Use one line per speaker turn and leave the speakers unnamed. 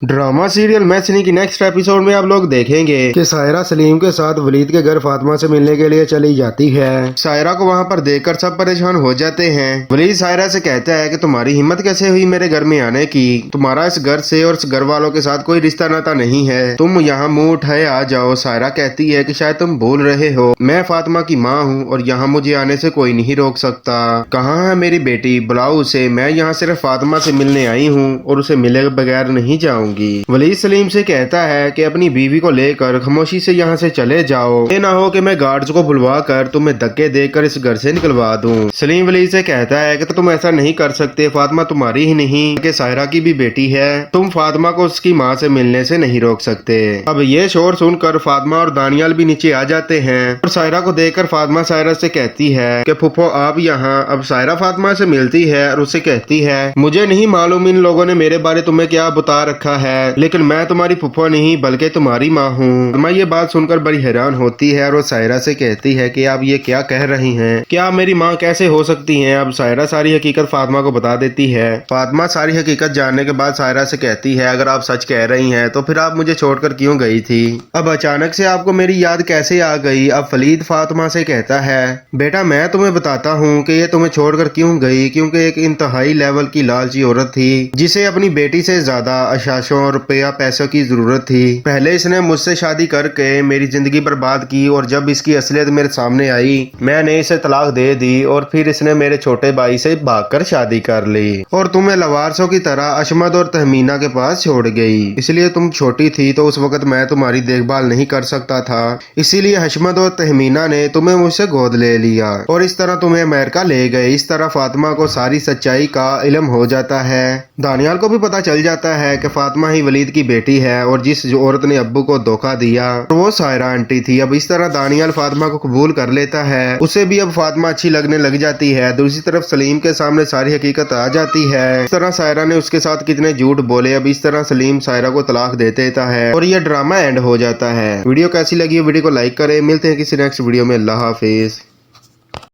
Drama serial मैचनी की next episode में आप लोग देखेंगे कि सायरा सलीम के साथ वलीद के घर फातिमा से मिलने के लिए चली जाती है। सायरा को वहां पर देखकर सब परेशान हो जाते हैं। वलीद सायरा से कहता है कि तुम्हारी हिम्मत कैसे हुई मेरे घर में आने की, तुम्हारा इस घर से और इस घर वालों के साथ कोई रिश्ता नाता नहीं है, तुम यहाँ मुंह उठाए आ जाओ। सायरा कहती है कि शायद तुम भूल रहे हो, मैं फातिमा की माँ हूँ और यहाँ मुझे आने से कोई नहीं रोक सकता। कहाँ है मेरी बेटी, बुलाओ उसे, मैं यहाँ सिर्फ फातिमा से मिलने आई हूँ और उसे मिले बगैर नहीं जाऊंगी। वलीद सलीम से कहता है कि अपनी बीवी को लेकर खामोशी से यहाँ से चले जाओ, ये ना हो कि मैं गार्ड्स को बुलवा कर तुम्हें धक्के देकर इस घर से निकलवा दूं। सलीम वलीद से कहता है कि तुम ऐसा नहीं कर सकते, फातिमा तुम्हारी ही नहीं कि सायरा की भी बेटी है, तुम फातिमा को उसकी माँ से मिलने से नहीं रोक सकते। अब ये शोर सुनकर फातिमा और दानियाल भी नीचे आ जाते हैं और सायरा को देखकर फातिमा सायरा से कहती है कि फुफो आप यहाँ। अब सायरा फातिमा से मिलती है और उसे कहती है मुझे नहीं मालूम इन लोगों ने मेरे बारे तुम्हें क्या बता रखा है, लेकिन मैं तुम्हारी फुफो नहीं बल्कि तुम्हारी माँ हूँ। मैं ये बात सुनकर बड़ी हैरान होती है और वो सायरा से कहती है कि आप ये क्या कह रही हैं, क्या आप मेरी माँ कैसे हो सकती हैं। अब सायरा सारी हकीकत फातिमा को बता देती है। फातिमा सारी हकीकत जानने के बाद सायरा से कहती है अगर आप सच कह रही हैं तो फिर आप मुझे छोड़कर क्यों गई थी, अब अचानक से आपको मेरी याद कैसे आ गई। अब वलीद फातिमा से कहता है बेटा मैं तुम्हें बताता हूँ कि ये तुम्हें छोड़कर क्यों गई, क्योंकि एक इंतहाई लेवल की लालची औरत थी जिसे अपनी बेटी से ज्यादा अशाशों और रुपया पैसों की जरूरत थी। पहले इसने मुझसे शादी करके मेरी जिंदगी बर्बाद की और जब इसकी असलियत मेरे सामने आई मैंने इसे तलाक दे दी और फिर इसने मेरे छोटे भाई से भागकर शादी कर ली और तुम्हें लवारसों की तरह अशमद और तहमीना के पास छोड़ गई। इसलिए तुम छोटी थी तो उस वक्त मैं तुम्हारी देखभाल नहीं कर सकता था, इसीलिए हशमद और तहमीना ने तुम्हें मुझसे गोद ले लिया और इस तरह तुम्हें अमेरिका ले गए। इस तरह फातिमा को सारी सच्चाई का इल्म हो जाता है। दानियाल को भी पता चल जाता है कि फातिमा ही वलीद की बेटी है और जिस औरत ने अब्बू को धोखा दिया वो सायरा आंटी थी। अब इस तरह दानियाल फातिमा को कबूल कर लेता है, उसे भी अब फातिमा अच्छी लगने लग जाती है। दूसरी तरफ सलीम के सामने सारी हकीकत आ जाती है, इस तरह सायरा ने उसके साथ कितने झूठ बोले। अब इस तरह सलीम सायरा को तलाक दे देता है और यह ड्रामा एंड हो जाता है। वीडियो कैसी लगी वीडियो को लाइक करें, मिलते हैं किसी नेक्स्ट वीडियो में। अल्लाह हाफिज।